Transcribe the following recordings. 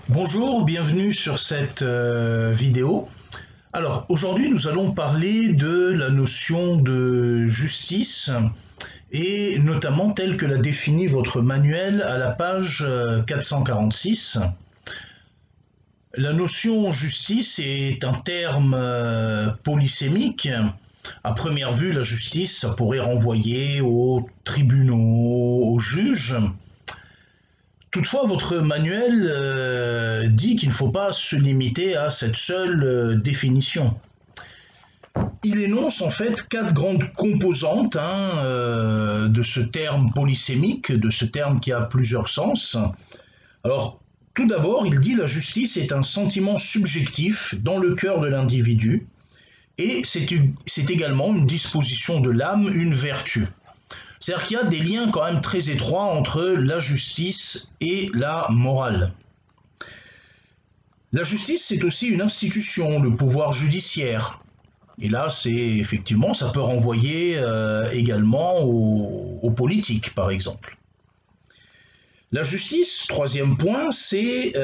Bonjour, bienvenue sur cette vidéo. Alors aujourd'hui nous allons parler de la notion de justice et notamment telle que l'a définie votre manuel à la page 446. La notion justice est un terme polysémique. À première vue, la justice, ça pourrait renvoyer aux tribunaux, aux juges. Toutefois, votre manuel dit qu'il ne faut pas se limiter à cette seule définition. Il énonce en fait 4 grandes composantes de ce terme polysémique, de ce terme qui a plusieurs sens. Alors, tout d'abord, il dit la justice est un sentiment subjectif dans le cœur de l'individu et c'est également une disposition de l'âme, une vertu. C'est-à-dire qu'il y a des liens quand même très étroits entre la justice et la morale. La justice, c'est aussi une institution, le pouvoir judiciaire. Et là, effectivement, ça peut renvoyer également aux politiques, par exemple. La justice, troisième point, c'est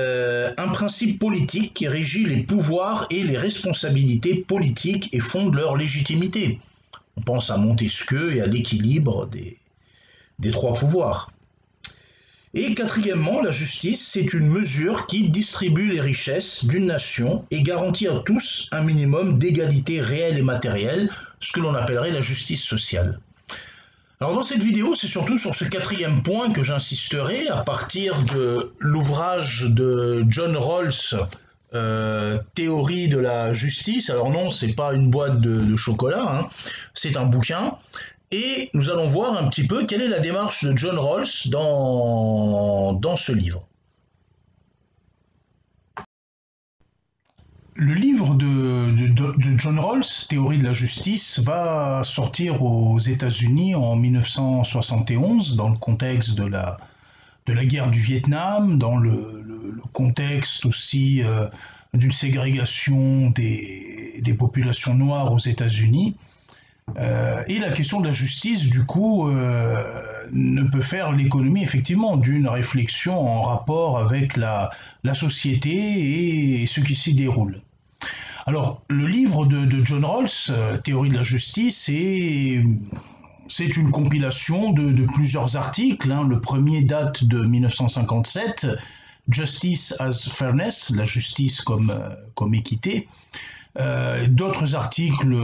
un principe politique qui régit les pouvoirs et les responsabilités politiques et fonde leur légitimité. On pense à Montesquieu et à l'équilibre des 3 pouvoirs. Et quatrièmement, la justice, c'est une mesure qui distribue les richesses d'une nation et garantit à tous un minimum d'égalité réelle et matérielle, ce que l'on appellerait la justice sociale. Alors dans cette vidéo, c'est surtout sur ce 4e point que j'insisterai à partir de l'ouvrage de John Rawls, Théorie de la justice. Alors non, c'est pas une boîte de chocolat, c'est un bouquin. Et nous allons voir un petit peu quelle est la démarche de John Rawls dans ce livre. Le livre de John Rawls, Théorie de la justice, va sortir aux États-Unis en 1971 dans le contexte de la guerre du Vietnam, dans le contexte aussi d'une ségrégation des populations noires aux États-Unis. Et la question de la justice, du coup, ne peut faire l'économie, effectivement, d'une réflexion en rapport avec la société et ce qui s'y déroule. Alors, le livre de John Rawls, Théorie de la justice, c'est une compilation de plusieurs articles. Le premier date de 1957, Justice as Fairness, la justice comme équité. D'autres articles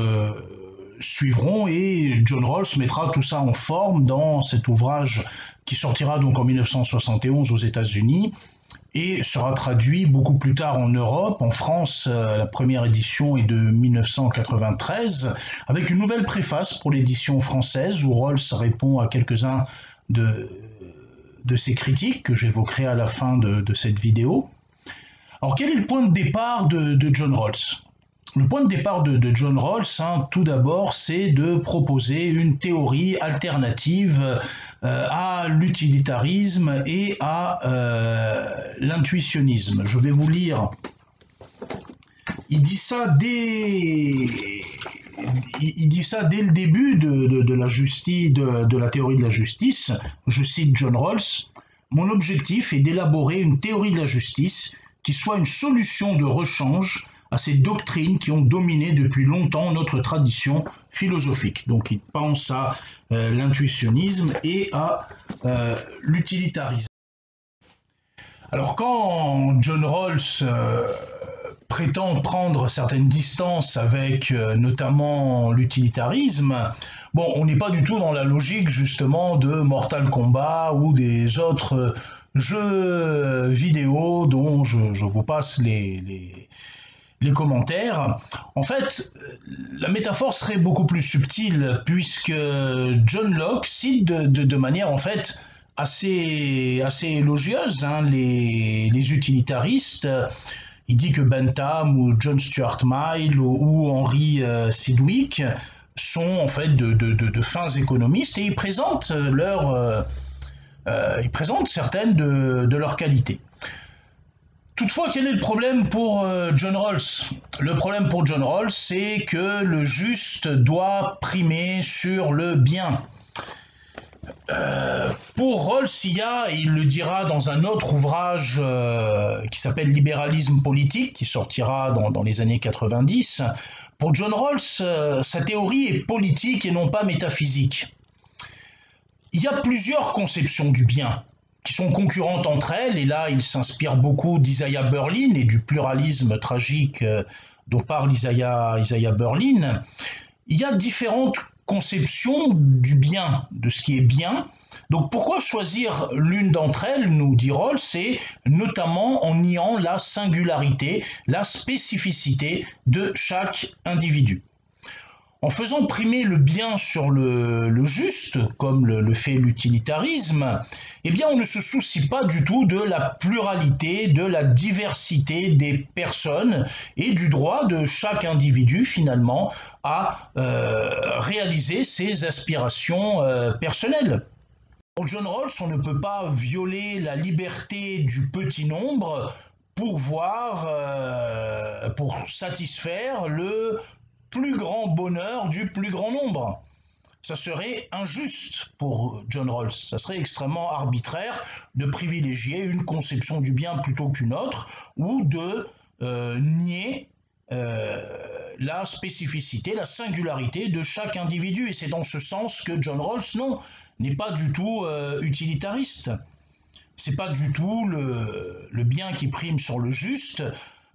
suivront et John Rawls mettra tout ça en forme dans cet ouvrage qui sortira donc en 1971 aux États-Unis et sera traduit beaucoup plus tard en Europe. En France, la première édition est de 1993 avec une nouvelle préface pour l'édition française où Rawls répond à quelques-uns de ces critiques que j'évoquerai à la fin de cette vidéo. Alors quel est le point de départ de John Rawls ? Le point de départ de John Rawls, tout d'abord, c'est de proposer une théorie alternative à l'utilitarisme et à l'intuitionnisme. Je vais vous lire. Il dit ça dès le début de la théorie de la justice. Je cite John Rawls. « Mon objectif est d'élaborer une théorie de la justice qui soit une solution de rechange à ces doctrines qui ont dominé depuis longtemps notre tradition philosophique. » Donc il pense à l'intuitionnisme et à l'utilitarisme. Alors quand John Rawls prétend prendre certaines distances avec notamment l'utilitarisme, bon, on n'est pas du tout dans la logique justement de Mortal Kombat ou des autres jeux vidéo dont je vous passe les commentaires. En fait, la métaphore serait beaucoup plus subtile puisque John Locke cite de manière en fait assez élogieuse les utilitaristes. Il dit que Bentham ou John Stuart Mill ou Henry Sidgwick sont en fait de fins économistes et ils présentent certaines de leurs qualités. Toutefois, quel est le problème pour John Rawls? Le problème pour John Rawls, c'est que le juste doit primer sur le bien. Pour Rawls, il le dira dans un autre ouvrage qui s'appelle Libéralisme politique, qui sortira dans les années 90. Pour John Rawls, sa théorie est politique et non pas métaphysique. Il y a plusieurs conceptions du bien qui sont concurrentes entre elles, et là il s'inspire beaucoup d'Isaiah Berlin et du pluralisme tragique dont parle Isaiah Berlin. Il y a différentes conceptions du bien, de ce qui est bien. Donc pourquoi choisir l'une d'entre elles, nous dit Rawls, c'est notamment en niant la singularité, la spécificité de chaque individu. En faisant primer le bien sur le juste, comme le fait l'utilitarisme, eh bien on ne se soucie pas du tout de la pluralité, de la diversité des personnes et du droit de chaque individu finalement à réaliser ses aspirations personnelles. Pour John Rawls, on ne peut pas violer la liberté du petit nombre pour satisfaire le plus grand bonheur du plus grand nombre. Ça serait injuste pour John Rawls, ça serait extrêmement arbitraire de privilégier une conception du bien plutôt qu'une autre, ou de nier la spécificité, la singularité de chaque individu. Et c'est dans ce sens que John Rawls, non, n'est pas du tout utilitariste. C'est pas du tout le bien qui prime sur le juste.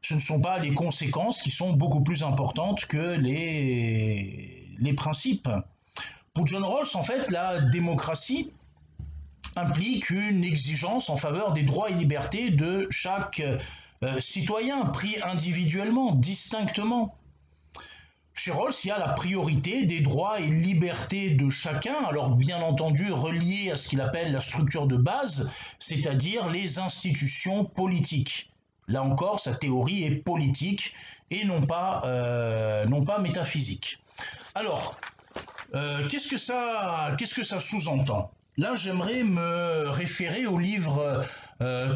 Ce ne sont pas les conséquences qui sont beaucoup plus importantes que les principes. Pour John Rawls, en fait, la démocratie implique une exigence en faveur des droits et libertés de chaque citoyen, pris individuellement, distinctement. Chez Rawls, il y a la priorité des droits et libertés de chacun, alors bien entendu reliés à ce qu'il appelle la structure de base, c'est-à-dire les institutions politiques. Là encore, sa théorie est politique et non pas métaphysique. Alors, qu'est-ce que ça sous-entend? Là, j'aimerais me référer au livre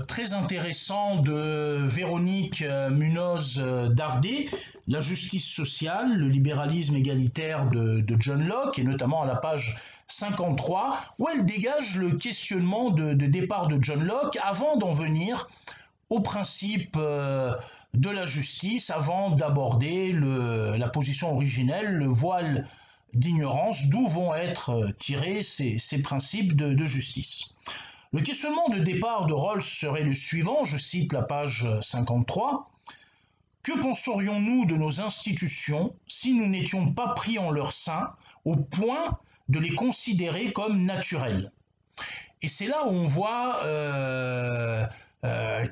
très intéressant de Véronique Munoz Dardet, La justice sociale, le libéralisme égalitaire de John Locke, et notamment à la page 53, où elle dégage le questionnement de départ de John Locke avant d'en venir au principe de la justice, avant d'aborder la position originelle, le voile d'ignorance, d'où vont être tirés ces principes de justice. Le questionnement de départ de Rawls serait le suivant, je cite la page 53. Que penserions-nous de nos institutions si nous n'étions pas pris en leur sein au point de les considérer comme naturelles? Et c'est là où on voit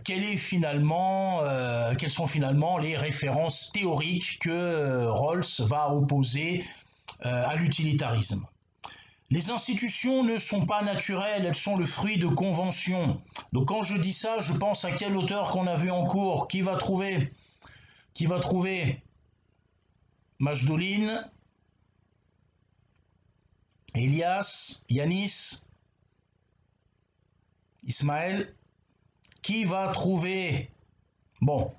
quelles sont finalement les références théoriques que Rawls va opposer à l'utilitarisme. Les institutions ne sont pas naturelles, elles sont le fruit de conventions. Donc quand je dis ça, je pense à quel auteur qu'on a vu en cours, qui va trouver Majdoline, Elias, Yanis, Ismaël, qui va trouver? Bon.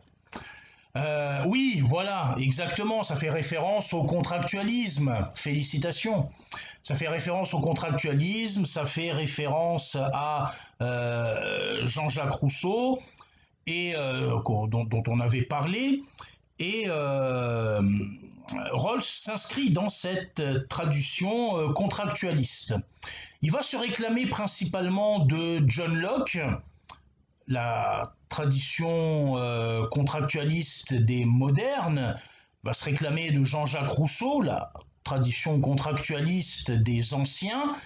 Oui, voilà, exactement, ça fait référence au contractualisme. Félicitations. Ça fait référence au contractualisme, ça fait référence à Jean-Jacques Rousseau, et dont on avait parlé. Et Rawls s'inscrit dans cette tradition contractualiste. Il va se réclamer principalement de John Locke, la tradition contractualiste des modernes, va se réclamer de Jean-Jacques Rousseau, la tradition contractualiste des anciens,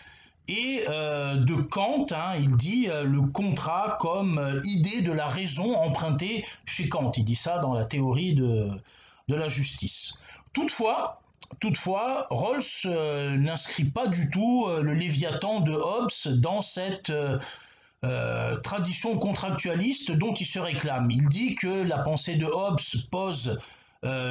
et de Kant, il dit le contrat comme idée de la raison empruntée chez Kant. Il dit ça dans la théorie de la justice. Toutefois, Rawls n'inscrit pas du tout le Léviathan de Hobbes dans cette tradition contractualiste dont il se réclame. Il dit que la pensée de Hobbes pose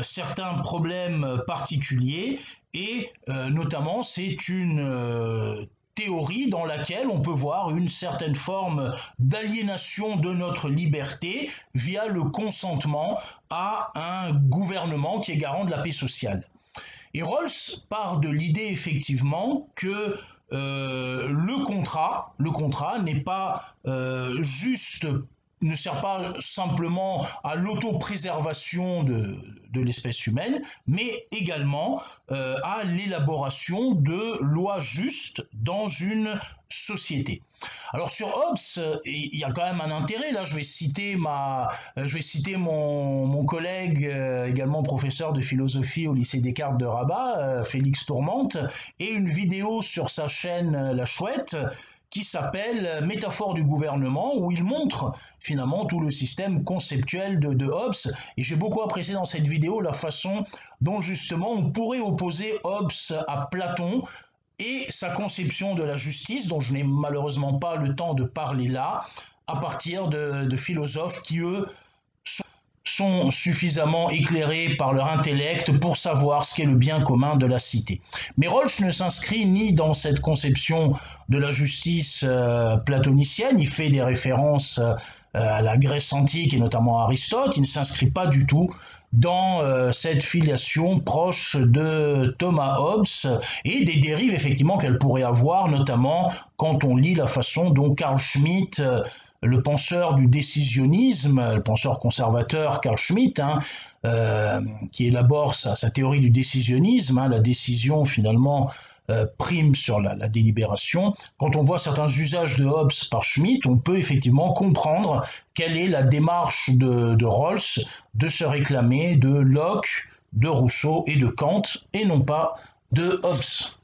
certains problèmes particuliers, et notamment c'est une théorie dans laquelle on peut voir une certaine forme d'aliénation de notre liberté via le consentement à un gouvernement qui est garant de la paix sociale. Et Rawls part de l'idée effectivement que le contrat n'est pas juste, ne sert pas simplement à l'autopréservation de l'espèce humaine, mais également à l'élaboration de lois justes dans une société. Alors sur Hobbes, il y a quand même un intérêt. Là, je vais citer mon collègue, également professeur de philosophie au lycée Descartes de Rabat, Félix Tourmente, et une vidéo sur sa chaîne La Chouette qui s'appelle Métaphore du gouvernement, où il montre finalement tout le système conceptuel de Hobbes. Et j'ai beaucoup apprécié dans cette vidéo la façon dont justement on pourrait opposer Hobbes à Platon et sa conception de la justice, dont je n'ai malheureusement pas le temps de parler là, à partir de philosophes qui, eux, sont suffisamment éclairés par leur intellect pour savoir ce qu'est le bien commun de la cité. Mais Rawls ne s'inscrit ni dans cette conception de la justice platonicienne, il fait des références à la Grèce antique et notamment à Aristote, il ne s'inscrit pas du tout dans cette filiation proche de Thomas Hobbes et des dérives effectivement qu'elle pourrait avoir, notamment quand on lit la façon dont Carl Schmitt le penseur du décisionnisme, le penseur conservateur Carl Schmitt, qui élabore sa théorie du décisionnisme, la décision finalement prime sur la délibération. Quand on voit certains usages de Hobbes par Schmitt, on peut effectivement comprendre quelle est la démarche de Rawls de se réclamer de Locke, de Rousseau et de Kant, et non pas de Hobbes.